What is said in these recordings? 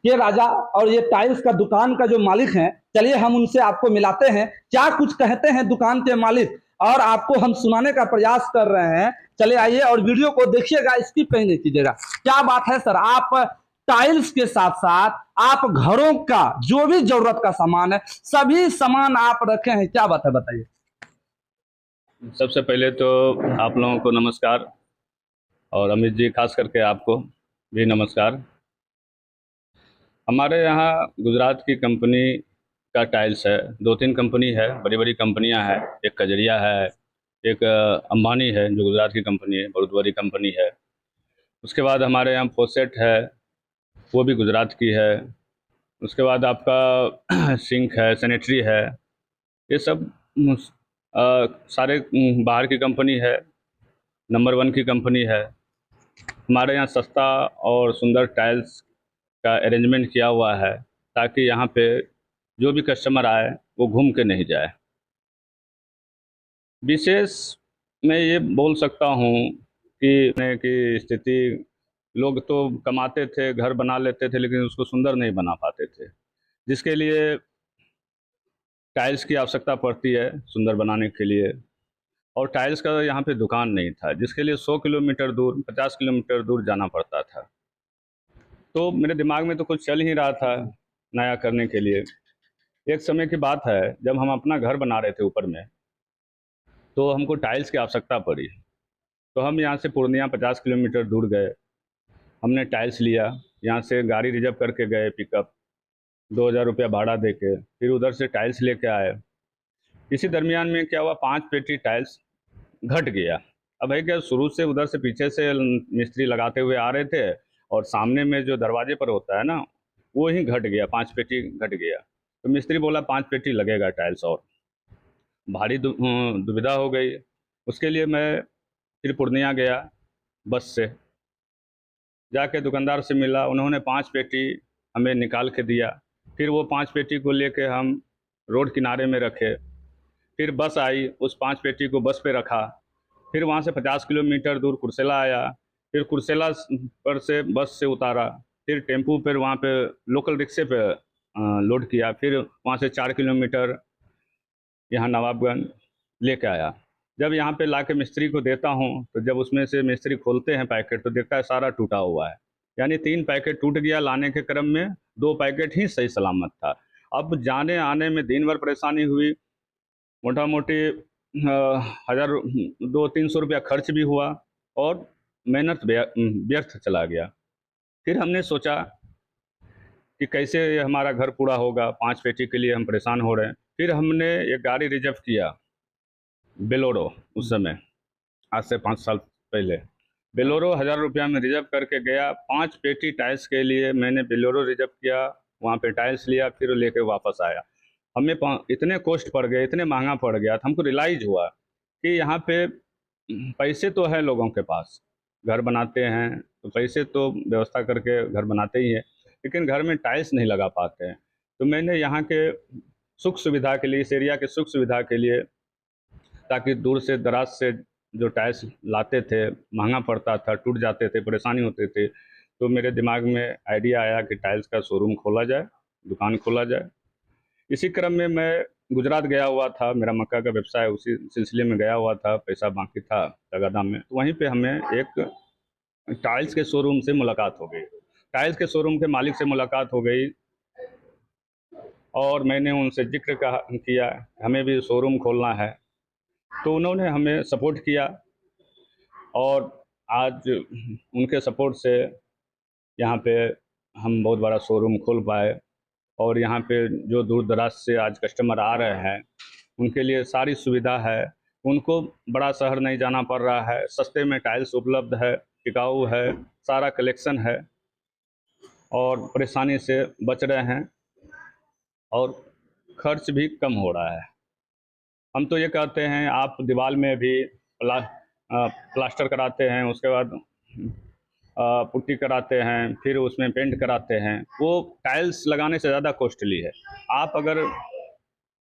के राजा और ये टाइल्स का दुकान का जो मालिक हैं। चलिए हम उनसे आपको मिलाते हैं, क्या कुछ कहते हैं दुकान के मालिक, और आपको हम सुनाने का प्रयास कर रहे हैं। चले आइए और वीडियो को देखिएगा, स्किप कहीं नहीं कीजिएगा। क्या बात है सर, आप टाइल्स के साथ साथ आप घरों का जो भी जरूरत का सामान है सभी सामान आप रखे हैं, क्या बात है बताइए। सबसे पहले तो आप लोगों को नमस्कार, और अमित जी खास करके आपको भी नमस्कार। हमारे यहाँ गुजरात की कंपनी का टाइल्स है, 2-3 कंपनी है, बड़ी बड़ी कंपनियां हैं। एक कजरिया है, एक अंबानी है जो गुजरात की कंपनी है, बहुत बड़ी कंपनी है। उसके बाद हमारे यहाँ फोसेट है, वो भी गुजरात की है। उसके बाद आपका सिंक है, सैनिटरी है, ये सब सारे बाहर की कंपनी है, नंबर 1 की कंपनी है। हमारे यहाँ सस्ता और सुंदर टाइल्स का अरेंजमेंट किया हुआ है, ताकि यहाँ पे जो भी कस्टमर आए वो घूम के नहीं जाए। विशेष मैं ये बोल सकता हूँ कि स्थिति, लोग तो कमाते थे, घर बना लेते थे, लेकिन उसको सुंदर नहीं बना पाते थे, जिसके लिए टाइल्स की आवश्यकता पड़ती है सुंदर बनाने के लिए। और टाइल्स का यहाँ पे दुकान नहीं था, जिसके लिए 100 किलोमीटर दूर, 50 किलोमीटर दूर जाना पड़ता था। तो मेरे दिमाग में तो कुछ चल ही रहा था नया करने के लिए। एक समय की बात है, जब हम अपना घर बना रहे थे ऊपर में, तो हमको टाइल्स की आवश्यकता पड़ी। तो हम यहाँ से पूर्णिया 50 किलोमीटर दूर गए, हमने टाइल्स लिया। यहाँ से गाड़ी रिजर्व करके गए, पिकअप 2,000 रुपया भाड़ा दे के, फिर उधर से टाइल्स लेके आए। इसी दरमियान में क्या हुआ, 5 पेटी टाइल्स घट गया। अब है क्या, शुरू से उधर से पीछे से मिस्त्री लगाते हुए आ रहे थे, और सामने में जो दरवाजे पर होता है ना, वो ही घट गया, 5 पेटी घट गया। तो मिस्त्री बोला 5 पेटी लगेगा टाइल्स, और भारी दुविधा हो गई। उसके लिए मैं फिर पूर्णिया गया, बस से जाके दुकानदार से मिला, उन्होंने 5 पेटी हमें निकाल के दिया। फिर वो 5 पेटी को लेके हम रोड किनारे में रखे। फिर बस आई, उस 5 पेटी को बस पे रखा। फिर वहाँ से 50 किलोमीटर दूर कुर्सेला आया। फिर कुर्सेला पर से बस से उतारा, फिर टेम्पू पर वहाँ पे लोकल रिक्शे पे लोड किया। फिर वहाँ से 4 किलोमीटर यहाँ नवाबगंज लेके आया। जब यहाँ पे लाके मिस्त्री को देता हूँ, तो जब उसमें से मिस्त्री खोलते हैं पैकेट, तो देखता है सारा टूटा हुआ है। यानी 3 पैकेट टूट गया लाने के क्रम में, 2 पैकेट ही सही सलामत था। अब जाने आने में दिन भर परेशानी हुई, मोटा मोटी 1000 200-300 रुपया खर्च भी हुआ, और मेहनत व्यर्थ चला गया। फिर हमने सोचा कि कैसे ये हमारा घर पूरा होगा, 5 पेटी के लिए हम परेशान हो रहे हैं। फिर हमने एक गाड़ी रिजर्व किया, बेलोरो। उस समय आज से 5 साल पहले बेलोरो 1000 रुपया में रिजर्व करके गया। 5 पेटी टाइल्स के लिए मैंने बेलोरो रिजर्व किया, वहाँ पे टाइल्स लिया, फिर लेके वापस आया। हमें इतने कॉस्ट पड़ गए, इतने महंगा पड़ गया, तो हमको रियलाइज हुआ कि यहाँ पे पैसे तो है लोगों के पास, घर बनाते हैं तो पैसे तो व्यवस्था करके घर बनाते ही हैं, लेकिन घर में टाइल्स नहीं लगा पाते हैं। तो मैंने यहाँ के सुख सुविधा के लिए, इस एरिया के सुख सुविधा के लिए, ताकि दूर से दराज से जो टाइल्स लाते थे, महंगा पड़ता था, टूट जाते थे, परेशानी होते थे, तो मेरे दिमाग में आइडिया आया कि टाइल्स का शोरूम खोला जाए, दुकान खोला जाए। इसी क्रम में मैं गुजरात गया हुआ था, मेरा मक्का का व्यवसाय, उसी सिलसिले में गया हुआ था, पैसा बाकी था तगादा में। तो वहीं पे हमें एक टाइल्स के शोरूम से मुलाकात हो गई, टाइल्स के शोरूम के मालिक से मुलाकात हो गई, और मैंने उनसे जिक्र किया हमें भी शोरूम खोलना है। तो उन्होंने हमें सपोर्ट किया, और आज उनके सपोर्ट से यहाँ पे हम बहुत बड़ा शोरूम खोल पाए। और यहाँ पे जो दूर दराज से आज कस्टमर आ रहे हैं, उनके लिए सारी सुविधा है। उनको बड़ा शहर नहीं जाना पड़ रहा है, सस्ते में टाइल्स उपलब्ध है, टिकाऊ है, सारा कलेक्शन है, और परेशानी से बच रहे हैं, और खर्च भी कम हो रहा है। हम तो ये कहते हैं, आप दीवार में भी प्लास्टर कराते हैं, उसके बाद पुट्टी कराते हैं, फिर उसमें पेंट कराते हैं, वो टाइल्स लगाने से ज़्यादा कॉस्टली है। आप अगर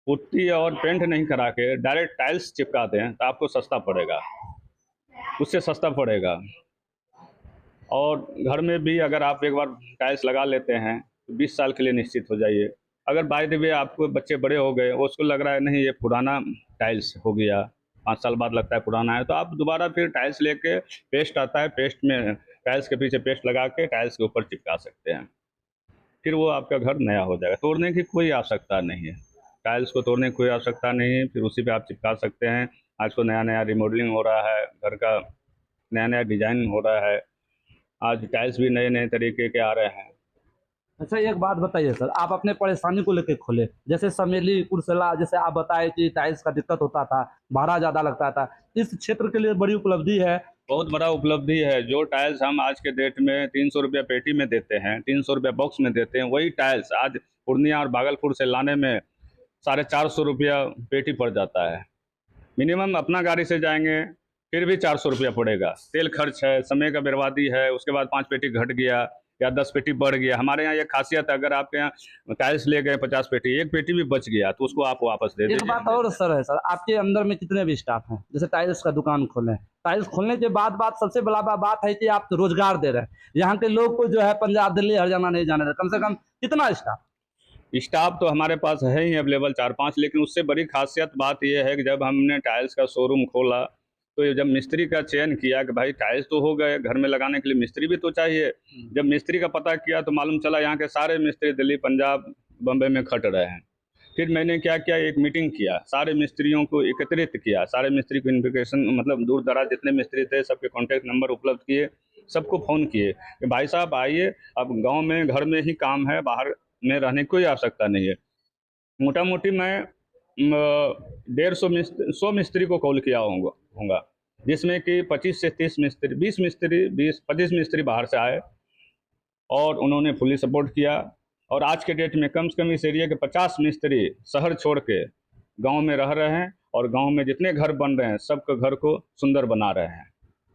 पुट्टी और पेंट नहीं करा के डायरेक्ट टाइल्स चिपका दें तो आपको सस्ता पड़ेगा, उससे सस्ता पड़ेगा। और घर में भी अगर आप एक बार टाइल्स लगा लेते हैं, तो 20 साल के लिए निश्चित हो जाइए। अगर बाय द वे आपको बच्चे बड़े हो गए, उसको लग रहा है नहीं ये पुराना टाइल्स हो गया, 5 साल बाद लगता है पुराना है, तो आप दोबारा फिर टाइल्स लेके, पेस्ट आता है, पेस्ट में टाइल्स के पीछे पेस्ट लगा के टाइल्स के ऊपर चिपका सकते हैं, फिर वो आपका घर नया हो जाएगा। तोड़ने की कोई आवश्यकता नहीं है, टाइल्स को तोड़ने की कोई आवश्यकता नहीं है, फिर उसी पे आप चिपका सकते हैं। आज तो नया नया रिमॉडलिंग हो रहा है, घर का नया नया डिजाइन हो रहा है, आज टाइल्स भी नए नए तरीके के आ रहे हैं। अच्छा, एक बात बताइए सर, आप अपने परेशानी को लेकर खोले, जैसे समेली कुर्सला, जैसे आप बताए कि टाइल्स का दिक्कत होता था, भाड़ा ज़्यादा लगता था, इस क्षेत्र के लिए बड़ी उपलब्धि है। बहुत बड़ा उपलब्धि है। जो टाइल्स हम आज के डेट में 300 रुपया पेटी में देते हैं, 300 रुपया बॉक्स में देते हैं, वही टाइल्स आज पूर्णिया और भागलपुर से लाने में 450 रुपया पेटी पड़ जाता है। मिनिमम अपना गाड़ी से जाएंगे फिर भी 400 रुपया पड़ेगा। तेल खर्च है, समय का बर्बादी है, उसके बाद 5 पेटी घट गया या 10 पेटी बढ़ गया। हमारे यहाँ ये खासियत है, अगर आपके यहाँ टाइल्स ले गए 50 पेटी, एक पेटी भी बच गया तो उसको आप वापस दे एक दीजिए। बात और सर है सर, आपके अंदर में कितने भी स्टाफ हैं, जैसे टाइल्स का दुकान खोले, टाइल्स खोलने के बाद बात सबसे बड़ा बात है कि आप रोजगार दे रहे हैं यहाँ के लोग को, जो है पंजाब दिल्ली हरियाणा नहीं जाने रहे, कम से कम कितना स्टाफ तो हमारे पास है ही अवेलेबल 4-5, लेकिन उससे बड़ी खासियत बात यह है कि जब हमने टाइल्स का शोरूम खोला तो जब मिस्त्री का चयन किया कि भाई टाइल्स तो हो गए, घर में लगाने के लिए मिस्त्री भी तो चाहिए। जब मिस्त्री का पता किया तो मालूम चला यहाँ के सारे मिस्त्री दिल्ली, पंजाब, बम्बई में खट रहे हैं। फिर मैंने क्या किया, एक मीटिंग किया, सारे मिस्त्रियों को एकत्रित किया, सारे मिस्त्री को इन्विटेशन, मतलब दूर दराज जितने मिस्त्री थे सबके कॉन्टैक्ट नंबर उपलब्ध किए, सबको फ़ोन किए कि भाई साहब आइए, अब गांव में घर में ही काम है, बाहर में रहने की कोई आवश्यकता नहीं है। मोटा मोटी मैं 100 मिस्त्री को कॉल किया होगा, जिसमें कि 25 से 30 मिस्त्री, 25 मिस्त्री बाहर से आए और उन्होंने फुली सपोर्ट किया। और आज के डेट में कम से कम इस एरिया के 50 मिस्त्री शहर छोड़ के गांव में रह रहे हैं और गांव में जितने घर बन रहे हैं सबके घर को सुंदर बना रहे हैं।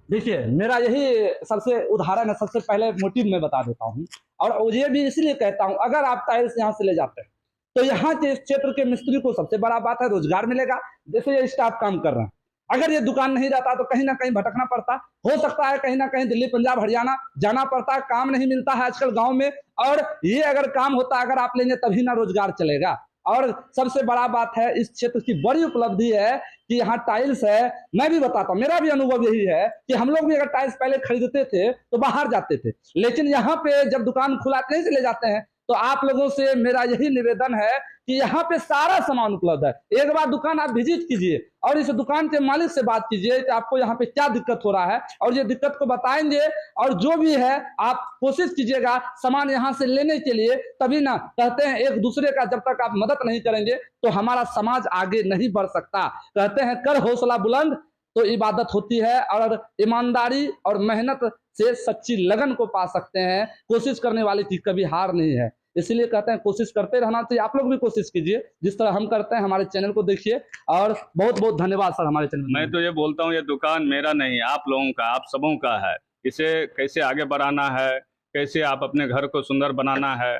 देखिए, मेरा यही सबसे उदाहरण है, सबसे पहले मोटिव मैं बता देता हूँ, और ये भी इसलिए कहता हूँ, अगर आप टाइल्स यहाँ से ले जाते हैं तो यहाँ के इस क्षेत्र के मिस्त्री को सबसे बड़ा बात है रोजगार मिलेगा। जैसे ये स्टाफ काम कर रहे हैं, अगर ये दुकान नहीं रहता तो कहीं ना कहीं भटकना पड़ता, हो सकता है कहीं ना कहीं दिल्ली, पंजाब, हरियाणा जाना पड़ता, काम नहीं मिलता है आजकल गांव में, और ये अगर काम होता, अगर आप लेंगे तभी ना रोजगार चलेगा। और सबसे बड़ा बात है, इस क्षेत्र की बड़ी उपलब्धि है कि यहाँ टाइल्स है। मैं भी बताता हूँ, मेरा भी अनुभव यही है कि हम लोग भी अगर टाइल्स पहले खरीदते थे तो बाहर जाते थे, लेकिन यहाँ पे जब दुकान खुलाते हैं से ले जाते हैं, तो आप लोगों से मेरा यही निवेदन है कि यहाँ पे सारा सामान उपलब्ध है। एक बार दुकान आप विजिट कीजिए और इस दुकान के मालिक से बात कीजिए कि आपको यहाँ पे क्या दिक्कत हो रहा है, और ये दिक्कत को बताएंगे, और जो भी है आप कोशिश कीजिएगा सामान यहाँ से लेने के लिए। तभी ना कहते हैं एक दूसरे का जब तक आप मदद नहीं करेंगे तो हमारा समाज आगे नहीं बढ़ सकता। कहते हैं कर हौसला बुलंद तो इबादत होती है, और ईमानदारी और मेहनत से सच्ची लगन को पा सकते हैं। कोशिश करने वाले की कभी हार नहीं है, इसलिए कहते हैं कोशिश करते रहना चाहिए। आप लोग भी कोशिश कीजिए जिस तरह हम करते हैं, हमारे चैनल को देखिए, और बहुत बहुत धन्यवाद सर हमारे चैनल। मैं तो ये बोलता हूँ, ये दुकान मेरा नहीं, आप लोगों का, आप सबों का है। इसे कैसे आगे बढ़ाना है, कैसे आप अपने घर को सुंदर बनाना है,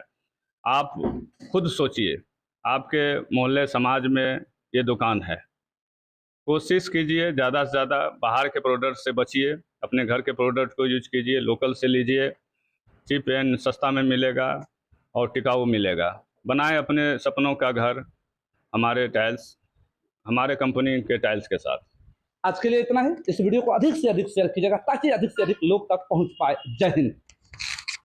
आप खुद सोचिए। आपके मोहल्ले समाज में ये दुकान है, कोशिश कीजिए ज़्यादा से ज़्यादा बाहर के प्रोडक्ट से बचिए, अपने घर के प्रोडक्ट को यूज कीजिए, लोकल से लीजिए, चीप एंड सस्ता में मिलेगा और टिकाऊ मिलेगा। बनाएं अपने सपनों का घर हमारे टाइल्स, हमारे कंपनी के टाइल्स के साथ। आज के लिए इतना ही। इस वीडियो को अधिक से अधिक शेयर कीजिएगा ताकि अधिक से अधिक लोग तक पहुंच पाए। जय हिंद।